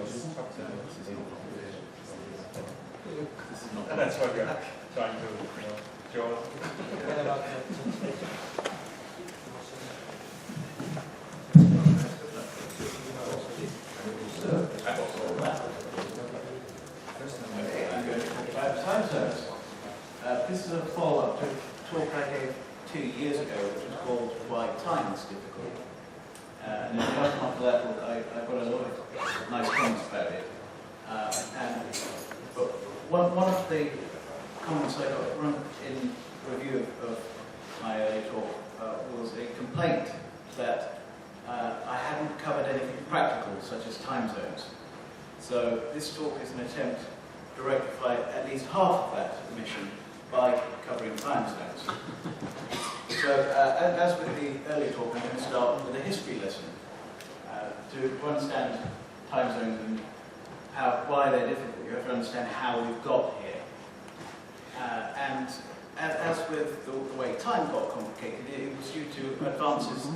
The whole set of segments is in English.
And that's what we're trying to draw. Time zones. This is a follow-up to a talk I gave 2 years ago, which was called Why Time is Difficult. And in the after that book, I got a lot of nice comments about it. But one of the comments I got in review of my early talk was a complaint that I hadn't covered anything practical, such as time zones. So this talk is an attempt to rectify at least half of that omission by covering time zones. So, as with the earlier talk, I'm going to start with a history lesson to understand time zones and why they're difficult. You have to understand how we've got here. And as with the way time got complicated, it was due to advances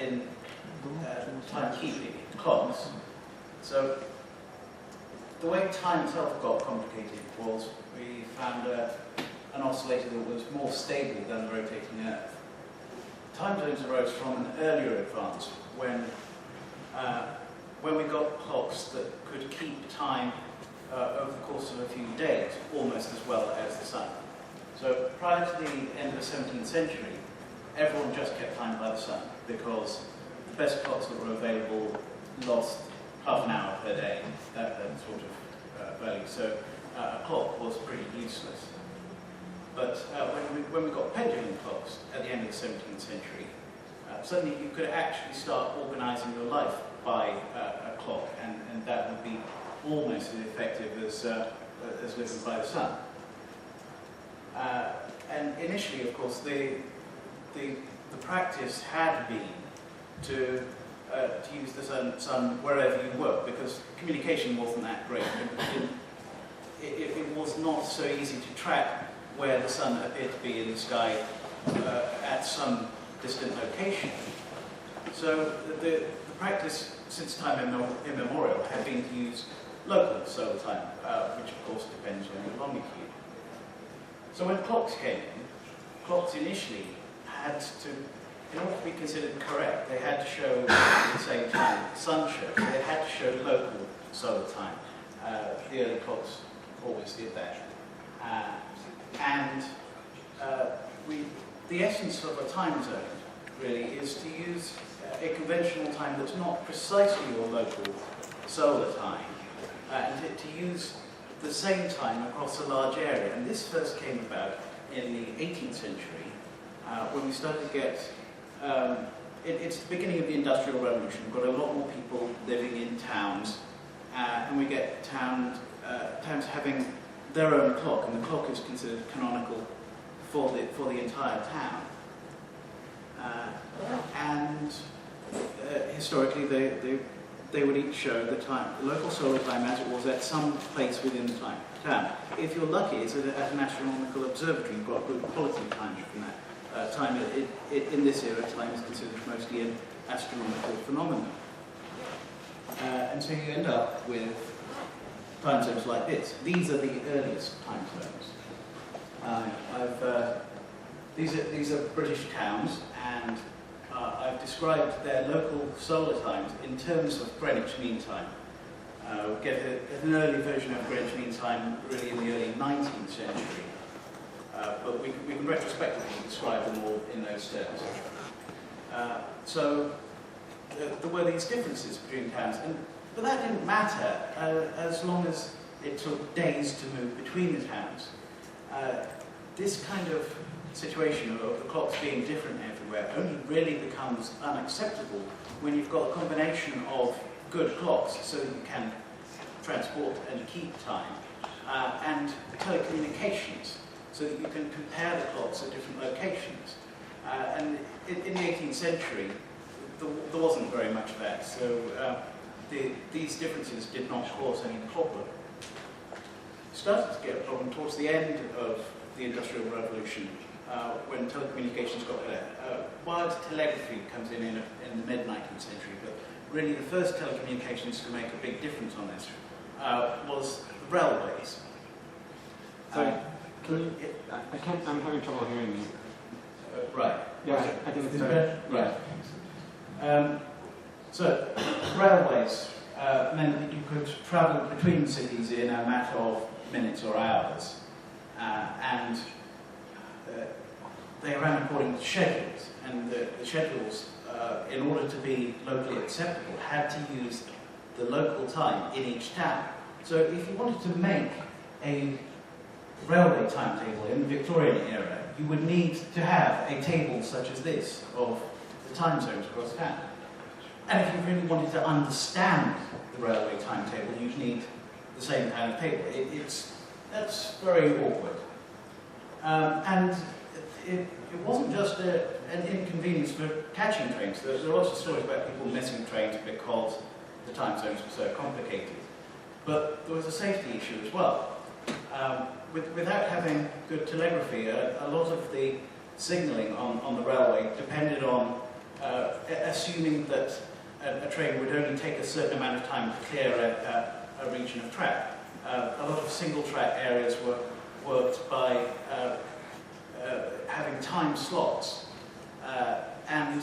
in timekeeping, clocks. So, the way time itself got complicated was we found an oscillator that was more stable than the rotating Earth. Time zones arose from an earlier advance when we got clocks that could keep time over the course of a few days, almost as well as the sun. So prior to the end of the 17th century, everyone just kept time by the sun because the best clocks that were available lost half an hour per day, that sort of value. So a clock was pretty useless. But when we got pendulum clocks at the end of the 17th century, suddenly you could actually start organising your life by a clock, and that would be almost as effective as living by the sun. And initially, of course, the practice had been to use the sun wherever you were, because communication wasn't that great. It was not so easy to track where the sun appeared to be in the sky at some distant location. So the practice since time immemorial had been to use local solar time, which of course depends on your longitude. So when clocks came in, clocks initially had to, in order to be considered correct, they had to show the same time the sun showed. So they had to show local solar time. The early clocks always did that. The essence of a time zone really is to use a conventional time that's not precisely your local solar time, and to use the same time across a large area. And this first came about in the 18th century when we started to get, it's the beginning of the Industrial Revolution. We've got a lot more people living in towns, and we get towns having their own clock, and the clock is considered canonical for the entire town. Historically, they would each show the time, the local solar time as it was at some place within the town. If you're lucky, it's at an astronomical observatory. You've got good quality time from that time. In this era, time is considered mostly an astronomical phenomenon. And so you end up with time zones like this. These are the earliest time zones. These are British towns, and I've described their local solar times in terms of Greenwich Mean Time. We get an early version of Greenwich Mean Time really in the early 19th century, but we can retrospectively describe them all in those terms. So there were these differences between towns, but that didn't matter as long as it took days to move between the towns. This kind of situation of the clocks being different everywhere only really becomes unacceptable when you've got a combination of good clocks so that you can transport and keep time, and telecommunications so that you can compare the clocks at different locations. And in the 18th century, there wasn't very much of that, so these differences did not cause any problem. Started to get a problem towards the end of the Industrial Revolution, when telecommunications got better. Wired telegraphy comes in the mid-19th century, but really the first telecommunications to make a big difference on this was the railways. Sorry, I'm having trouble hearing you. Right. Yeah, I think it's better. Yeah. So, railways meant that you could travel between cities in a matter of minutes or hours, and they ran according to schedules, and the schedules, in order to be locally acceptable, had to use the local time in each town. So if you wanted to make a railway timetable in the Victorian era, you would need to have a table such as this of the time zones across town. And if you really wanted to understand the railway timetable, you'd need the same kind of table. That's very awkward. And it wasn't just an inconvenience for catching trains. There are lots of stories about people missing trains because the time zones were so complicated. But there was a safety issue as well. Without having good telegraphy, a lot of the signalling on the railway depended on assuming that a train would only take a certain amount of time to clear a region of track. A lot of single-track areas were worked by having time slots, and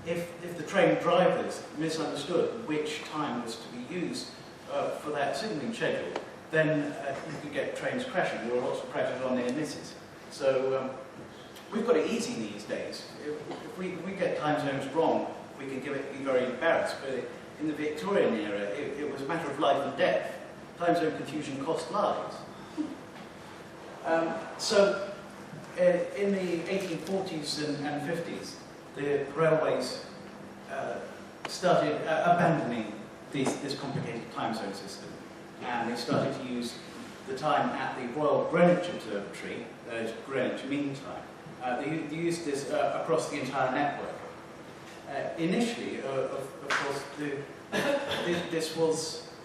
if the train drivers misunderstood which time was to be used for that signalling schedule, then you could get trains crashing. There were lots of crashes on near misses. So we've got it easy these days. If we get time zones wrong, we could be very embarrassed. But in the Victorian era, it was a matter of life and death. Time zone confusion cost lives. So in the 1840s and 50s, the railways started abandoning this complicated time zone system. And they started to use the time at the Royal Greenwich Observatory, that is Greenwich Mean Time. They used this across the entire network. Initially, of course,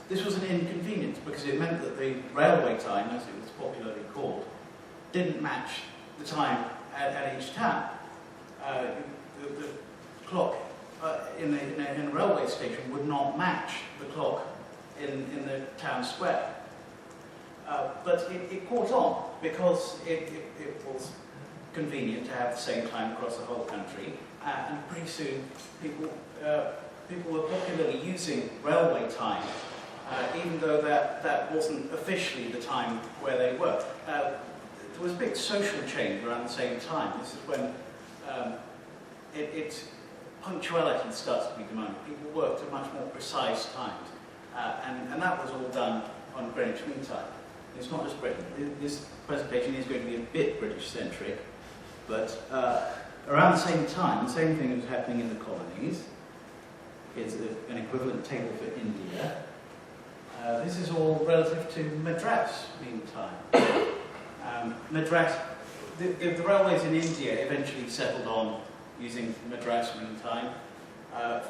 this was an inconvenience because it meant that the railway time, as it was popularly called, didn't match the time at each town. The clock in a railway station would not match the clock in the town square. But it caught on because it was convenient to have the same time across the whole country, and pretty soon people were popularly using railway time, even though that wasn't officially the time where they were. There was a big social change around the same time. This is when punctuality starts to be demanded. People worked at much more precise times. And that was all done on Greenwich Mean Time. It's not just Britain. This presentation is going to be a bit British-centric, but around the same time, the same thing was happening in the colonies. Is an equivalent table for India. This is all relative to Madras Mean Time. Madras, the railways in India eventually settled on using Madras Mean Time.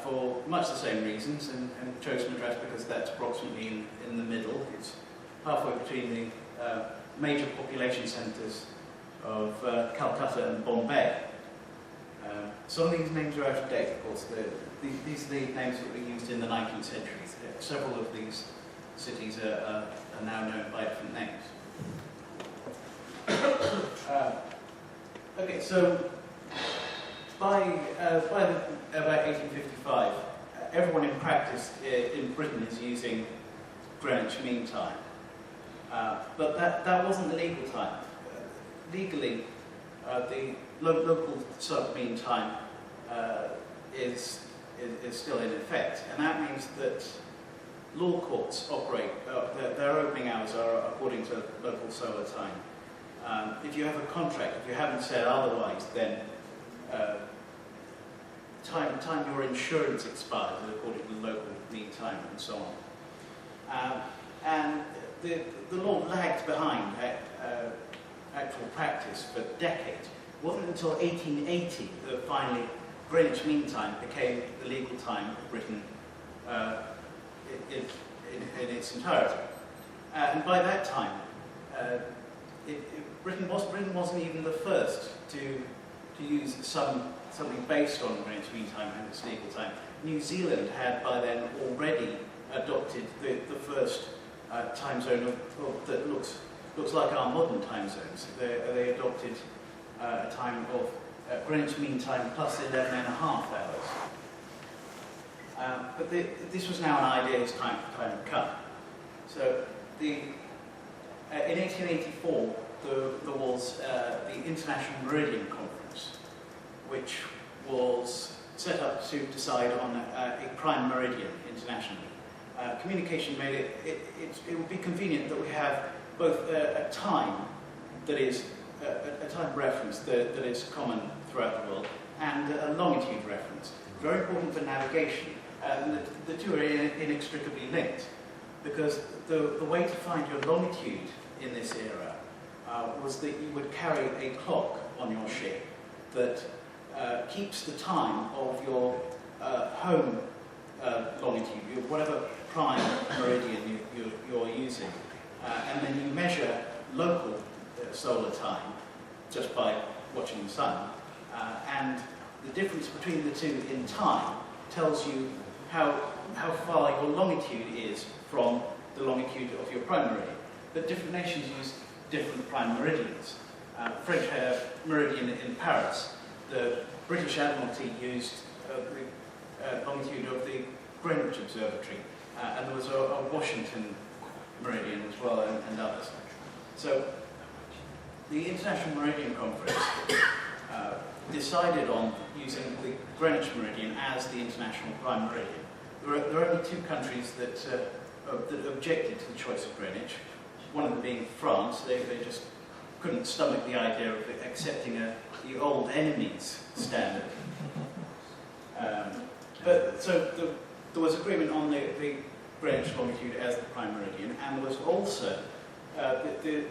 For much the same reasons, and chose Madras because that's approximately in the middle. It's halfway between the major population centres of Calcutta and Bombay. Some of these names are out of date, of course. These are the names that were used in the 19th century. Several of these cities are now known by different names. Okay, so by about 1855, everyone in practice in Britain is using Greenwich Mean Time. But that wasn't the legal time. Legally, the local sub-mean time is still in effect, and that means that law courts operate, their opening hours are according to local solar time. If you have a contract, if you haven't said otherwise, then time your insurance expires according to local mean time and so on. And the law lagged behind actual practice for decades. It wasn't until 1880 that finally Greenwich Mean Time became the legal time of Britain in its entirety. And by that time, Britain wasn't even the first to use some something based on Greenwich Mean Time and its legal time. New Zealand had by then already adopted the first time zone that looks like our modern time zones. They adopted a time of Greenwich Mean Time plus 11.5 hours. But this was now an idea whose time had come. So in 1884, there was the International Meridian Conference, which was set up to decide on a prime meridian internationally. Communication made it would be convenient that we have both a time that is a time reference that is common throughout the world and a longitude reference. Very important for navigation. The two are inextricably linked, because the way to find your longitude in this era was that you would carry a clock on your ship that keeps the time of your home longitude, whatever prime meridian you're using, and then you measure local solar time just by watching the sun, and the difference between the two in time tells you how far your longitude is from the longitude of your prime meridian. But different nations use different prime meridians. French had a meridian in Paris. The British Admiralty used the longitude of the Greenwich Observatory, and there was a Washington meridian as well, and others. So the International Meridian Conference decided on using the Greenwich meridian as the international prime meridian. There are only two countries that objected to the choice of Greenwich, one of them being France. They just couldn't stomach the idea of accepting the old enemy's standard. So there was agreement on the Greenwich longitude as the prime meridian, and there was also, the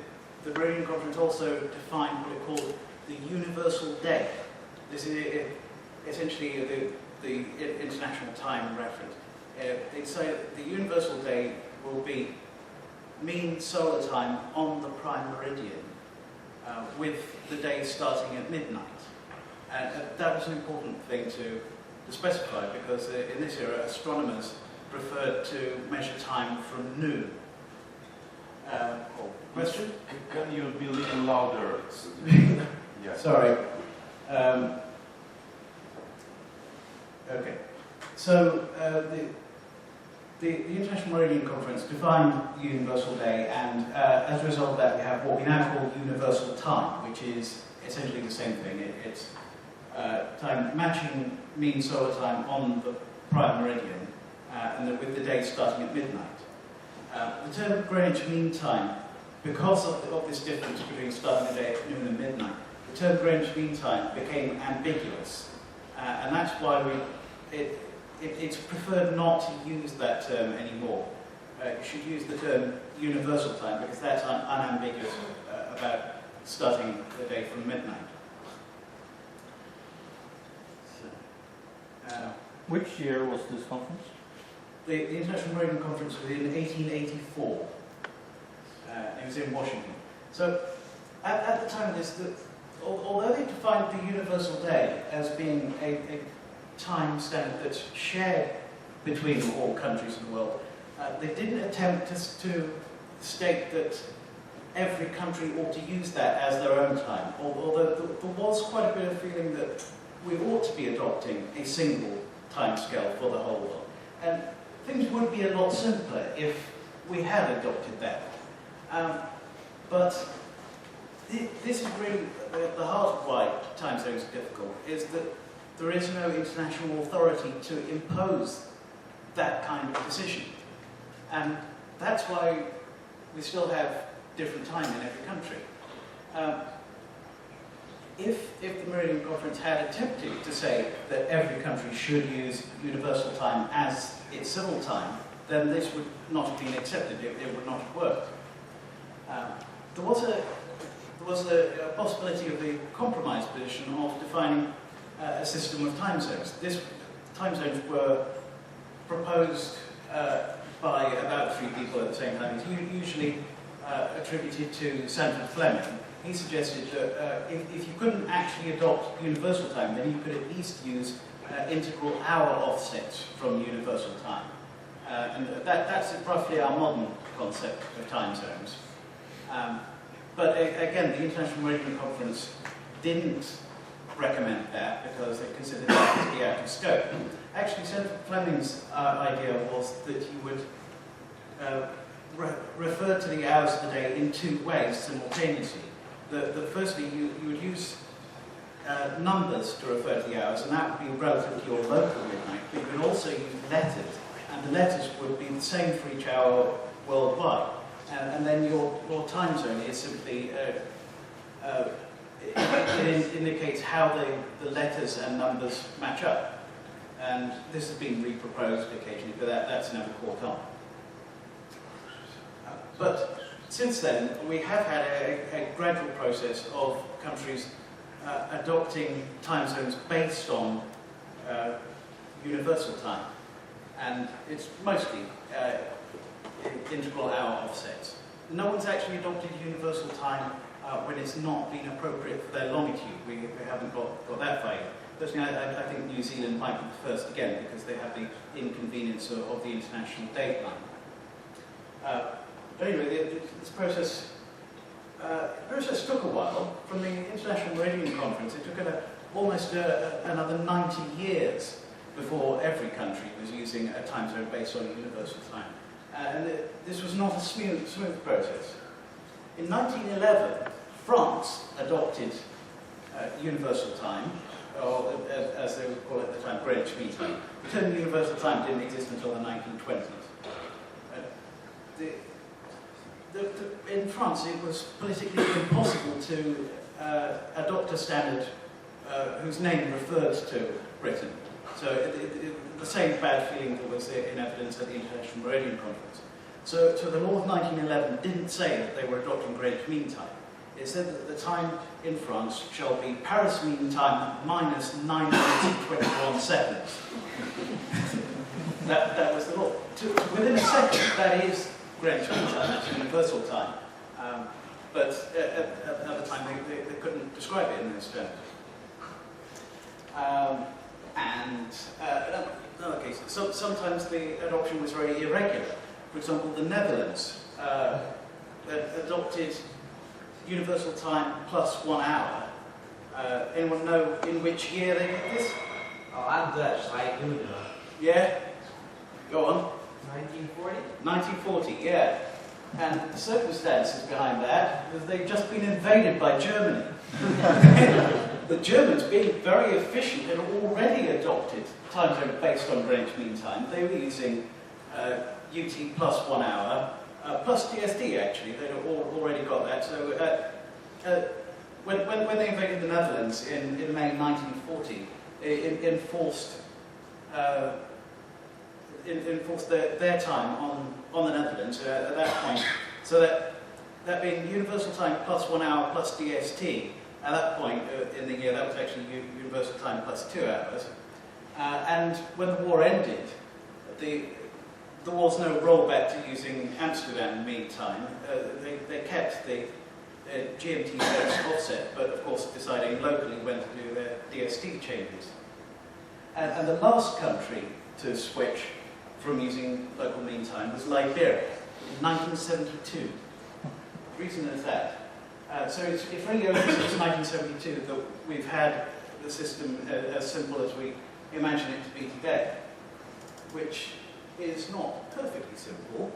Meridian Conference also defined what it called the universal day. This is essentially the international time reference. They say that the universal day will be mean solar time on the prime meridian, with the day starting at midnight. That was an important thing to specify, because in this era astronomers preferred to measure time from noon. Question? Can you be a little louder? Yeah. Sorry. Okay. So the International Meridian Conference defined the Universal Day, and as a result of that, we have what we now call Universal Time, which is essentially the same thing. It's time matching mean solar time on the prime meridian, and with the day starting at midnight. The term Greenwich Mean Time, because of this difference between starting the day at noon and midnight, the term Greenwich Mean Time became ambiguous, and that's why it's preferred not to use that term anymore. You should use the term Universal Time, because that's unambiguous about starting the day from midnight. Which year was this conference? The International Meridian Conference was in 1884. It was in Washington. So, at the time of this, although they defined the Universal Day as being a time standard that's shared between all countries in the world, they didn't attempt to state that every country ought to use that as their own time, although there was quite a bit of feeling that we ought to be adopting a single time scale for the whole world. And things would be a lot simpler if we had adopted that. But this is really the heart of why time zones are difficult, is that there is no international authority to impose that kind of decision. And that's why we still have different time in every country. If the Meridian Conference had attempted to say that every country should use universal time as its civil time, then this would not have been accepted. It would not have worked. There was a possibility of the compromise position of defining a system of time zones. Time zones were proposed by about 3 people at the same time. It's usually attributed to Sanford Fleming, he suggested that if you couldn't actually adopt universal time, then you could at least use integral hour offsets from universal time. And that's roughly our modern concept of time zones. But again, the International Meridian Conference didn't recommend that because they considered that to be out of scope. Actually, Senator Fleming's idea was that you would refer to the hours of the day in two ways simultaneously. Firstly, you would use numbers to refer to the hours, and that would be relative to your local midnight, but you would also use letters, and the letters would be the same for each hour worldwide. And then your time zone is simply, it indicates how the letters and numbers match up. And this has been reproposed occasionally, but that's never caught on. But since then, we have had a gradual process of countries adopting time zones based on universal time. And it's mostly integral hour offsets. No one's actually adopted universal time when it's not been appropriate for their longitude. We haven't got that far yet. Personally, I think New Zealand might be the first again because they have the inconvenience of the international date line. But anyway, this process took a while. From the International Meridian Conference, it took almost another 90 years before every country was using a time zone based on universal time. And this was not a smooth process. In 1911, France adopted universal time, or as they would call it at the time, Greenwich Mean Time. The term universal time didn't exist until the 1920s. In France, it was politically impossible to adopt a standard whose name referred to Britain. So the same bad feeling that was in evidence at the International Meridian Conference. So the law of 1911 didn't say that they were adopting Greenwich Mean Time. It said that the time in France shall be Paris Mean Time minus 9 minutes and 21 seconds. that was the law. Within a second, that is Greenwich Mean Time, that's universal time. But at the time, they couldn't describe it in those terms. In other cases, sometimes the adoption was very irregular. For example, the Netherlands adopted universal time plus 1 hour. Anyone know in which year they did this? Oh, I'm Dutch, so I do know. Yeah? Go on. 1940? 1940, yeah. And the circumstances behind that was they'd just been invaded by Germany. The Germans, being very efficient, had already adopted time zone based on Greenwich Mean Time. They were using UT plus 1 hour, plus DST actually. They'd already got that. So when they invaded the Netherlands in May 1940, it enforced their time on the Netherlands at that point. So that being universal time plus 1 hour plus DST, at that point in the year, that was actually universal time plus 2 hours. And when the war ended, there was no rollback to using Amsterdam Mean Time. They kept the GMT-based offset, but of course deciding locally when to do their DST changes. And the last country to switch from using local mean time was Liberia in 1972. The reason is that. So it's really only since 1972 that we've had the system as simple as we imagine it to be today, which is not perfectly simple,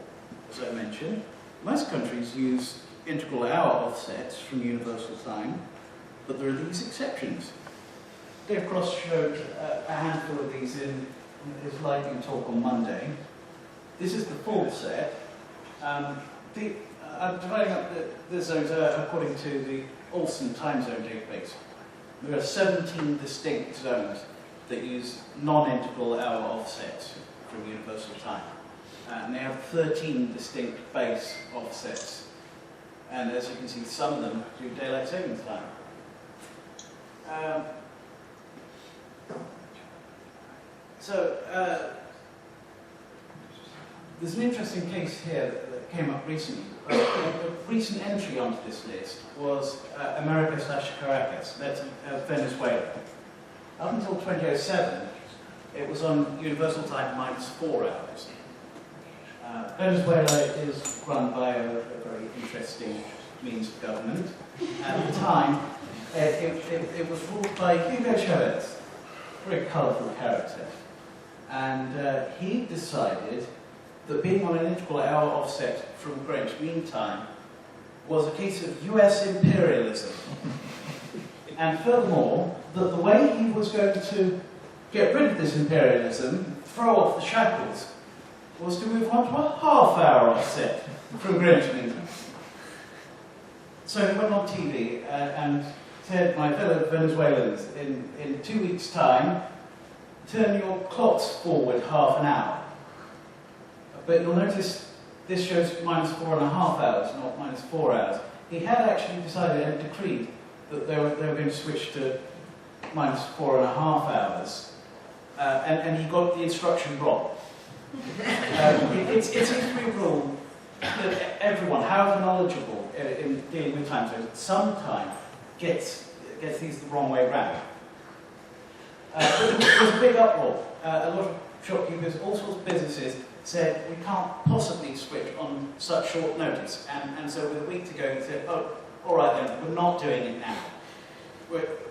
as I mentioned. Most countries use integral hour offsets from universal time, but there are these exceptions. Dave Cross showed a handful of these in his lightning talk on Monday. This is the full set. I'm dividing up the zones according to the Olsen time zone database. There are 17 distinct zones that use non-integral hour offsets from universal time. And they have 13 distinct base offsets. And as you can see, some of them do daylight savings time. There's an interesting case here came up recently. A recent entry onto this list was America/Caracas, that's Venezuela. Up until 2007, it was on Universal Time -4 hours. Venezuela is run by a very interesting means of government. At the time, it was ruled by Hugo Chavez, a very colourful character. And he decided that being on an integral hour offset from Greenwich Mean Time was a case of US imperialism. And furthermore, that the way he was going to get rid of this imperialism, throw off the shackles, was to move on to a half-hour offset from Greenwich Mean Time. So he went on TV and said, my fellow Venezuelans, in 2 weeks' time, turn your clocks forward half an hour. But you'll notice this shows -4.5 hours, not -4 hours. He had actually decided and decreed that they were going to switch to -4.5 hours. And he got the instruction wrong. It's a history rule that everyone, however knowledgeable in dealing with time zones, sometimes gets these the wrong way round. But there was a big uproar. A lot of shopkeepers, all sorts of businesses said, we can't possibly switch on such short notice. And so with a week to go, he said, oh, all right then, we're not doing it now.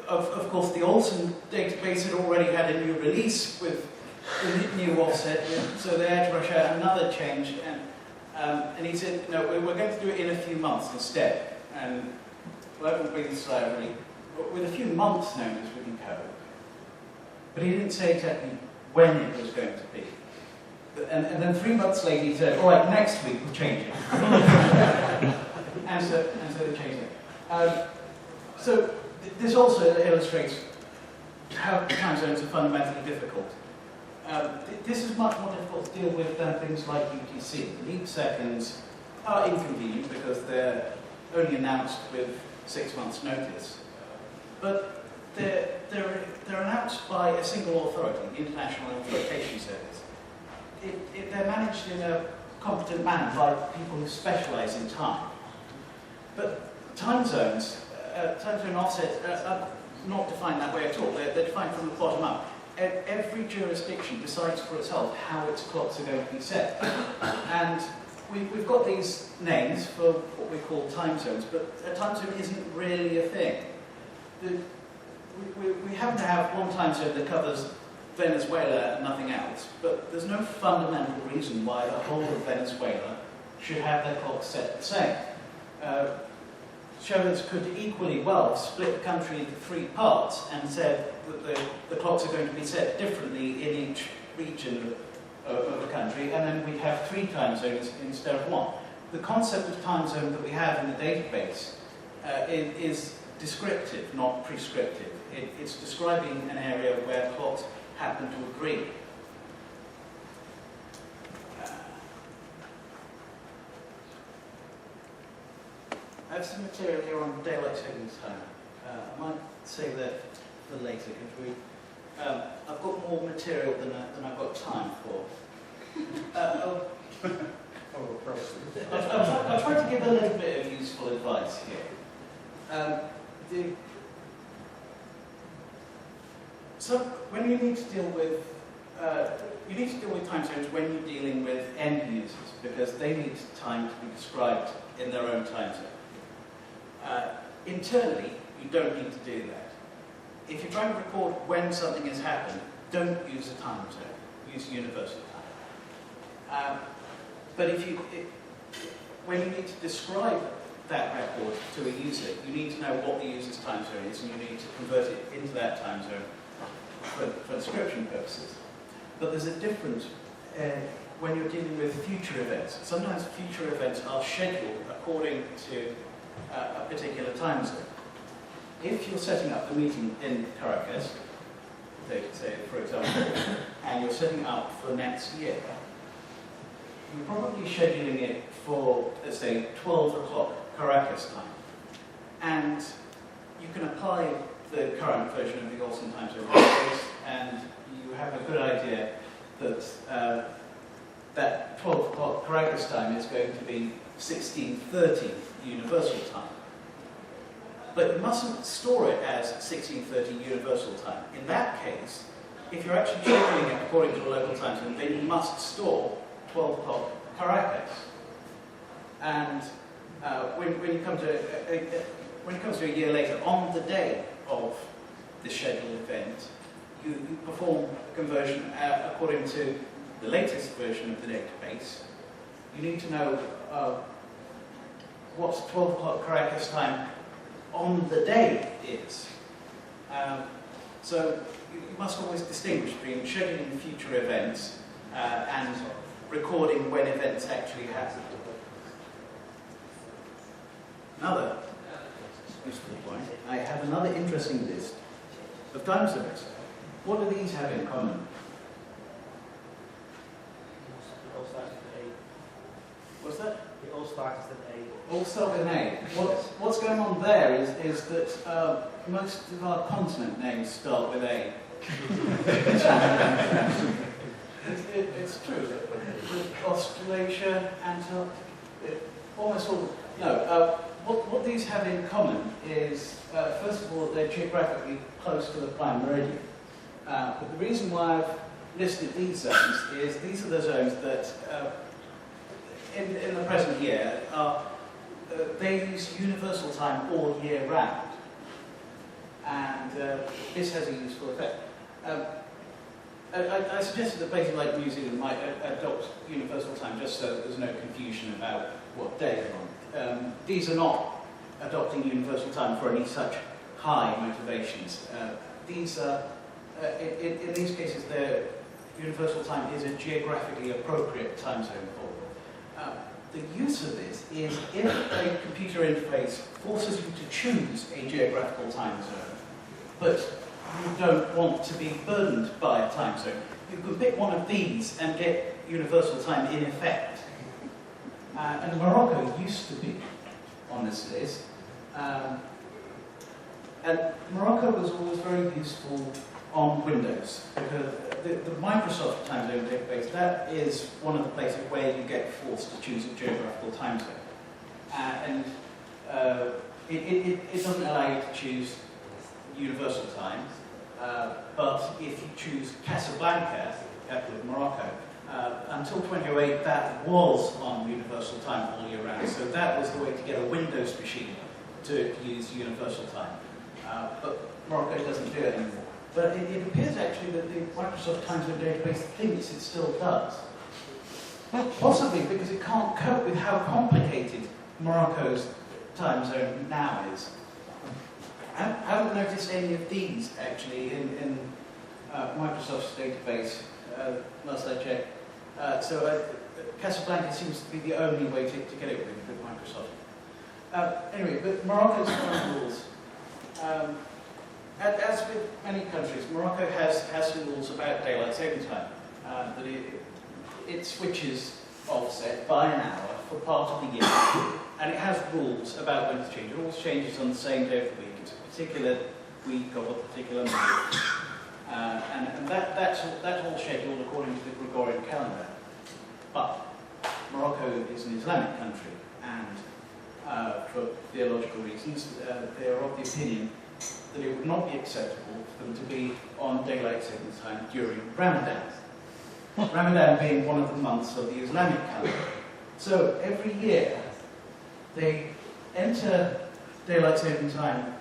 Of course, the Olsen database had already had a new release with the new offset, so they had to rush out another change. And he said, no, we're going to do it in a few months instead. And well, that would be slightly, with a few months' notice we can cope. But he didn't say exactly when it was going to be. And then 3 months later he said, all right, next week we'll change it. and so they changed it. So this also illustrates how time zones are fundamentally difficult. This is much more difficult to deal with than things like UTC. Leap seconds are inconvenient because they're only announced with 6 months' notice. But they're announced by a single authority, the International Interpretation Service. They're managed in a competent manner by people who specialise in time. But time zones, time zone offsets are not defined that way at all. They're defined from the bottom up. Every jurisdiction decides for itself how its clocks are going to be set. And we've got these names for what we call time zones, but a time zone isn't really a thing. We happen to have one time zone that covers Venezuela and nothing else, but there's no fundamental reason why the whole of Venezuela should have their clocks set the same. Chavez could equally well split the country into 3 parts and said that the clocks are going to be set differently in each region of the country, and then we'd have 3 time zones instead of 1. The concept of time zone that we have in the database is descriptive, not prescriptive. It's describing an area where clocks happen to agree. I have some material here on daylight savings time. I might say that for later, because I've got more material than I've got time for. I'll try to give a little bit of useful advice here. So when you need to deal with time zones when you're dealing with end users, because they need time to be described in their own time zone. Internally, you don't need to do that. If you're trying to record when something has happened, don't use a time zone. Use universal time. But when you need to describe that record to a user, you need to know what the user's time zone is, and you need to convert it into that time zone for description purposes. But there's a difference when you're dealing with future events. Sometimes future events are scheduled according to a particular time zone. If you're setting up a meeting in Caracas, say for example, and you're setting up for next year, you're probably scheduling it for, let's say, 12 o'clock Caracas time. And you can apply the current version of the Olsen time zone database, and you have a good idea that that 12 o'clock Caracas time is going to be 1630 universal time. But you mustn't store it as 1630 universal time. In that case, if you're actually scheduling it according to a local time zone, then you must store 12 o'clock Caracas. And when it comes to a year later, on the day of the scheduled event, you perform a conversion according to the latest version of the database. You need to know what 12 o'clock Caracas time on the day is. So you must always distinguish between scheduling future events and recording when events actually happen. Another useful point, I have another interesting list of time zones. What do these have in common? It all starts with A. What's that? It all starts with A. All start with an A. What's going on there is that most of our continent names start with A. It's true. With Australasia, Antarctica, almost all. No. What these have in common is, first of all, they're geographically close to the prime meridian. But the reason why I've listed these zones is these are the zones that, in the present year, they use universal time all year round. And this has a useful effect. I suggested that places like New Zealand might adopt universal time just so that there's no confusion about what day they're on. These are not adopting universal time for any such high motivations. These are, in these cases, universal time is a geographically appropriate time zone for them. The use of this is if a computer interface forces you to choose a geographical time zone, but you don't want to be burdened by a time zone, you can pick one of these and get universal time in effect. And Morocco used to be on this list. And Morocco was always very useful on Windows, because the Microsoft time zone database, that is one of the places where you get forced to choose a geographical time zone. And it doesn't allow you to choose universal time, but if you choose Casablanca, capital of Morocco, until 2008, that was on universal time all year round. So that was the way to get a Windows machine to use universal time. But Morocco doesn't do it anymore. But it appears actually that the Microsoft time zone database thinks it still does. Possibly because it can't cope with how complicated Morocco's time zone now is. I haven't noticed any of these actually in Microsoft's database last I checked. So Casablanca seems to be the only way to get it with Microsoft. Anyway, but Morocco's own rules. As with many countries, Morocco has some rules about daylight saving time. That it switches offset by an hour for part of the year, and it has rules about when to change. It always changes on the same day of the week. It's a particular week of a particular month. And that's all scheduled according to the Gregorian calendar. But Morocco is an Islamic country, and for theological reasons, they are of the opinion that it would not be acceptable for them to be on daylight saving time during Ramadan. Ramadan being one of the months of the Islamic calendar. So every year they enter daylight saving time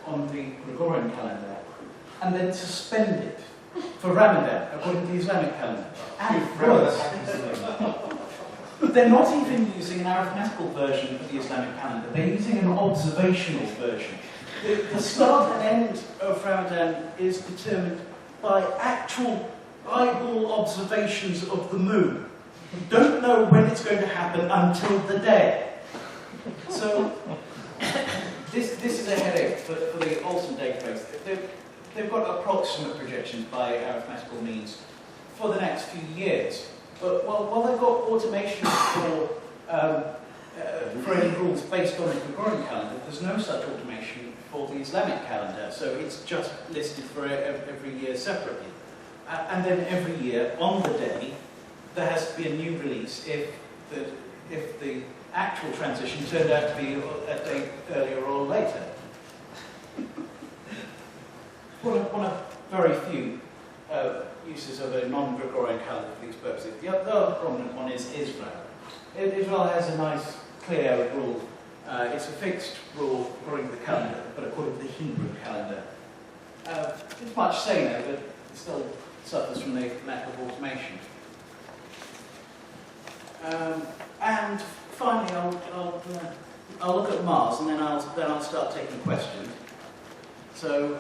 on the Gregorian calendar and then suspend it for Ramadan according to the Islamic calendar. And worse, they're not even using an arithmetical version of the Islamic calendar, they're using an observational version. The start and end of Ramadan is determined by actual eyeball observations of the moon. You don't know when it's going to happen until the day. So, this is a headache for the Olsen database. They've got approximate projections by arithmetical means for the next few years. But while they've got automation for any rules based on the Gregorian calendar, there's no such automation for the Islamic calendar. So it's just listed for every year separately. And then every year, on the day, there has to be a new release if the actual transition turned out to be a date earlier or later. One of very few uses of a non-Gregorian calendar for these purposes. The other prominent one is Israel. Israel has a nice, clear rule. It's a fixed rule according to the calendar, but according to the Hebrew calendar. It's much saner, but it still suffers from the lack of automation. And finally, I'll look at Mars, and then I'll start taking questions. So,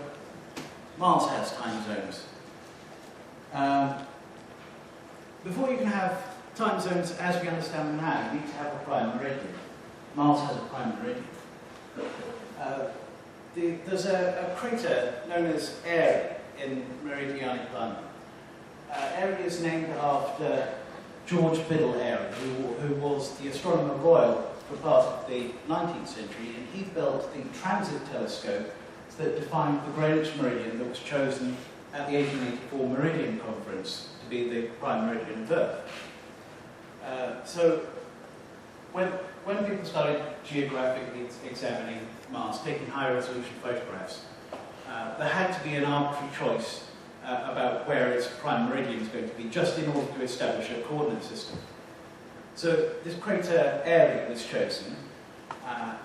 Mars has time zones. Before you can have time zones as we understand them now, you need to have a prime meridian. Mars has a prime meridian. There's a crater known as Airy in Meridiani Planet. Airy is named after George Biddle Airy, who was the astronomer royal for part of the 19th century, and he built the transit telescope that defined the Greenwich meridian that was chosen at the 1884 Meridian Conference to be the prime meridian of Earth. So when people started geographically examining Mars, taking high-resolution photographs, there had to be an arbitrary choice about where its prime meridian is going to be, just in order to establish a coordinate system. So this crater Airy was chosen,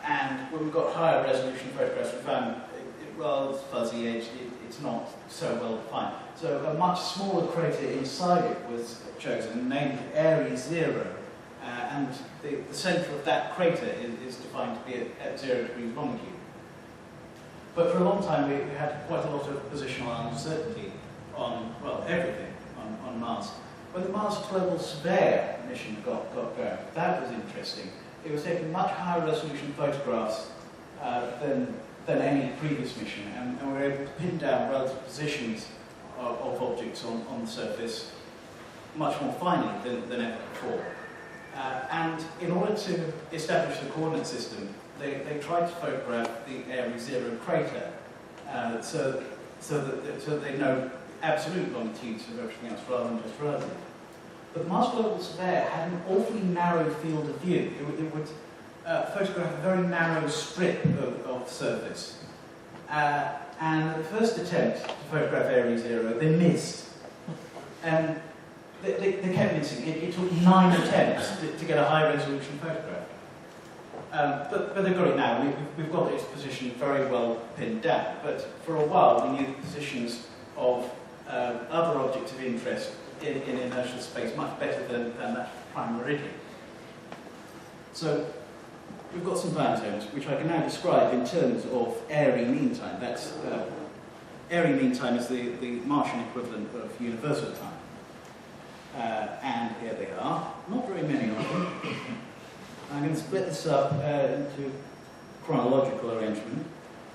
and when we got higher resolution photographs, we found it's fuzzy edged, it's not so well defined. So a much smaller crater inside it was chosen, named Airy 0, and the centre of that crater is defined to be at 0 degrees longitude. But for a long time we had quite a lot of positional uncertainty on, well, everything on Mars. When the Mars Global Surveyor mission got going, that was interesting. It was taking much higher resolution photographs than any previous mission, and we were able to pin down relative positions of objects on the surface much more finely than ever before. And in order to establish the coordinate system, they tried to photograph the Airy 0 crater so that they know absolute longitudes of everything else rather than just relative. But the Mars Global Surveyor had an awfully narrow field of view. It would photograph a very narrow strip of surface. And the first attempt to photograph Airy 0, they missed. And they kept missing. It took 9 attempts to get a high-resolution photograph. But they've got it now. We've got its position very well pinned down. But for a while, we knew the positions of other objects of interest in inertial space much better than that prime meridian. So we've got some time zones, which I can now describe in terms of Airy mean time. That's Airy mean time is the Martian equivalent of universal time. And here they are. Not very many of them. I'm going to split this up into chronological arrangement.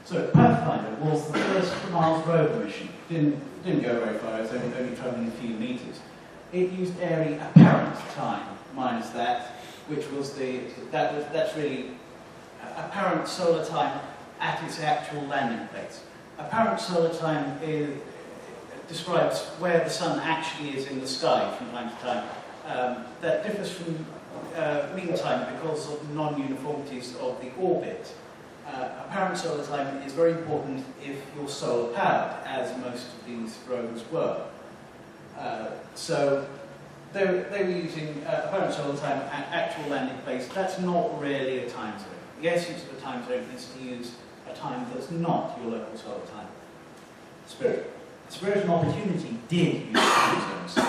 So Pathfinder was the first Mars rover mission. Didn't go very far. It was only travelling a few meters. It used Airy apparent time minus that, which was that's really apparent solar time at its actual landing place. Apparent solar time describes where the sun actually is in the sky from time to time. That differs from mean time because of non-uniformities of the orbit. Apparent solar time is very important if you're solar powered, as most of these rovers were. So they were using apparent solar time at actual landing place. That's not really a time zone. The essence of a time zone is to use a time that's not your local solar time. Spirit and Opportunity did use time zones.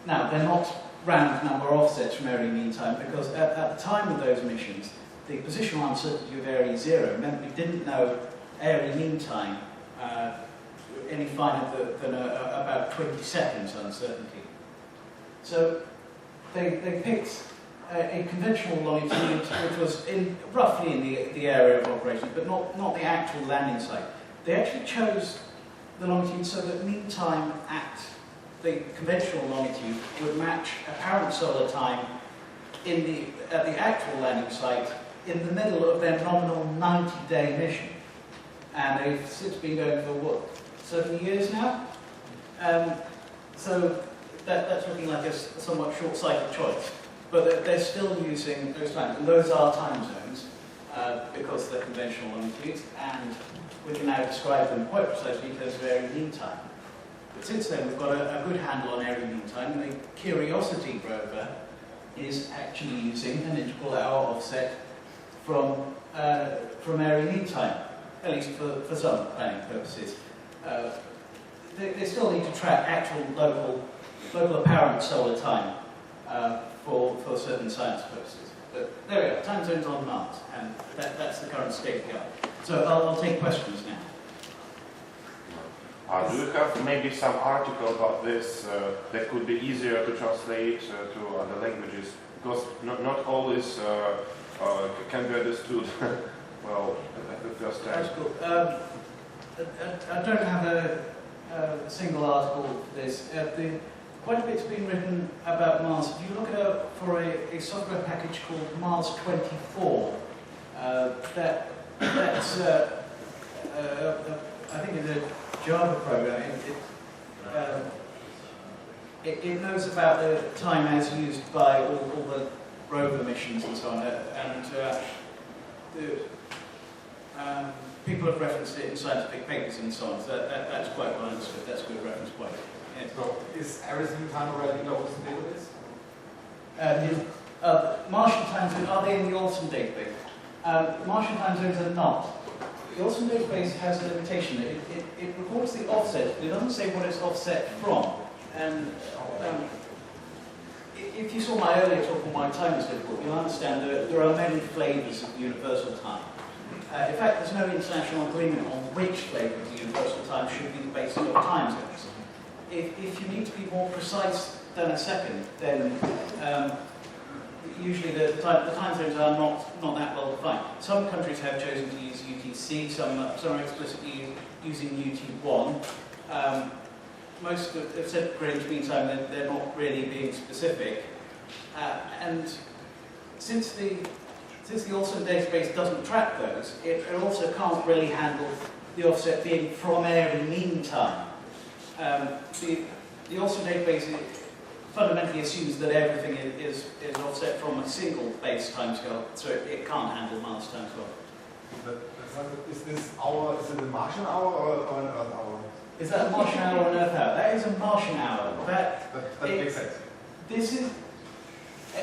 Now, they're not round number offsets from Airy mean time because at the time of those missions, the positional uncertainty of Airy 0 meant we didn't know Airy mean time any finer than about 20 seconds uncertainty. So they picked a conventional longitude which was roughly in the area of operation, but not the actual landing site. They actually chose the longitude so that mean time at the conventional longitude would match apparent solar time at the actual landing site in the middle of their nominal 90-day mission. And they've since been going for, 70 years now? So that's looking like a somewhat short-sighted choice. But they're still using those times, and those are time zones because they're conventional longitudes, and we can now describe them quite precisely in terms of area mean time. But since then, we've got a good handle on area mean time. The Curiosity rover is actually using an integral hour offset from area mean time, at least for some planning purposes. They still need to track actual local apparent solar time for certain science purposes. But there we are, time zones on Mars, and that's the current state of the art. So I'll take questions now. Do you have maybe some article about this that could be easier to translate to other languages? Because not always can be understood well at the first time. That's cool. I don't have a single article for this. Quite a bit's been written about Mars. If you look for a software package called Mars 24, that's I think it's a Java program. It knows about the time as used by all the rover missions and so on, and people have referenced it in scientific papers and so on. So that's quite well understood. That's a good reference point. Yeah. So is everything time already in the Olsen database? Martian time zones, are they in the Olsen database? Martian time zones are not. The Olsen database has a limitation. It records the offset, but it doesn't say what it's offset from. And if you saw my earlier talk on why time is difficult, you'll understand that there are many flavors of universal time. In fact, there's no international agreement on which flavor of the universal time should be the basis of time zones. If you need to be more precise than a second, then usually the time zones are not that well defined. Some countries have chosen to use UTC, some are explicitly using UT1. Most have said range mean time that they're not really being specific. And since the Olsen database doesn't track those, it also can't really handle the offset being from area mean time. The Olsen database fundamentally assumes that everything is offset from a single base timescale, so it can't handle Mars timescale. Is this hour, is it a Martian hour or an Earth hour? Is that a Martian hour or an Earth hour? That is a Martian hour. That makes sense. This is,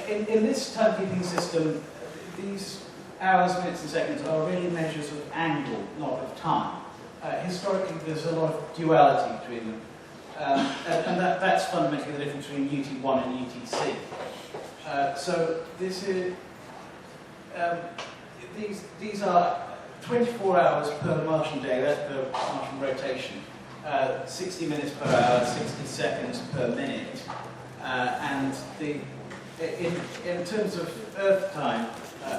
in this timekeeping system, these hours, minutes and seconds are really measures of angle, not of time. Historically, there's a lot of duality between them. And that's fundamentally the difference between UT1 and UTC. So this is, these are 24 hours per Martian day, that's per Martian rotation. 60 minutes per hour, 60 seconds per minute. And in terms of Earth time,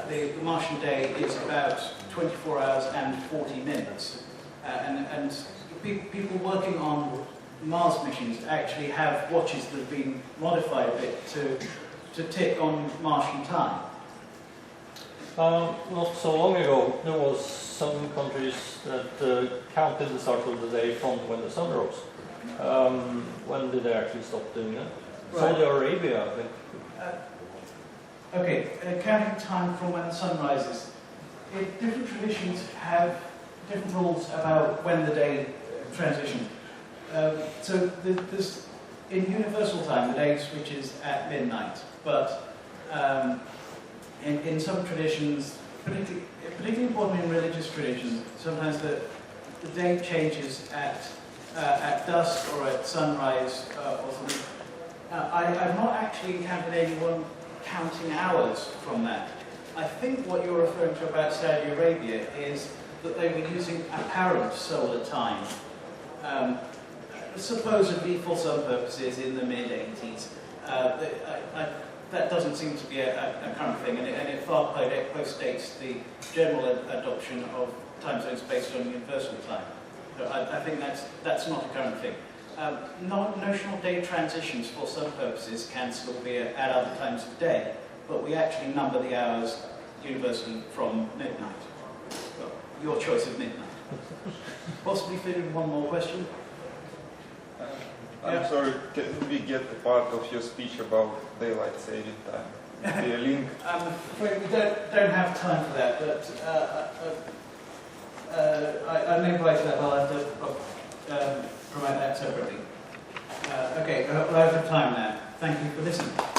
the Martian day is about 24 hours and 40 minutes. And people working on Mars missions actually have watches that have been modified a bit to tick on Martian time. Not so long ago, there was some countries that counted the start of the day from when the sun rose. When did they actually stop doing that? Right. Saudi Arabia, I think. Counting time from when the sun rises. Different traditions have different rules about when the day transitions. So there's, in universal time, the day switches at midnight, but in some traditions, particularly important in religious traditions, sometimes the day changes at dusk or at sunrise or something. I've not actually encountered anyone counting hours from that. I think what you're referring to about Saudi Arabia is that they were using apparent solar time, supposedly for some purposes in the mid-80s. That doesn't seem to be a current thing, and it far postdates the general adoption of time zones based on universal time. So I think that's not a current thing. Notional day transitions for some purposes can still be at other times of day, but we actually number the hours universally from midnight. Well, your choice of midnight. Possibly fit in one more question? I'm sorry, can we get a part of your speech about daylight saving time? Maybe a link? I'm afraid we don't have time for that, but I may reply to that. I'll have to promote that separately. Okay, we're out of time now. Thank you for listening.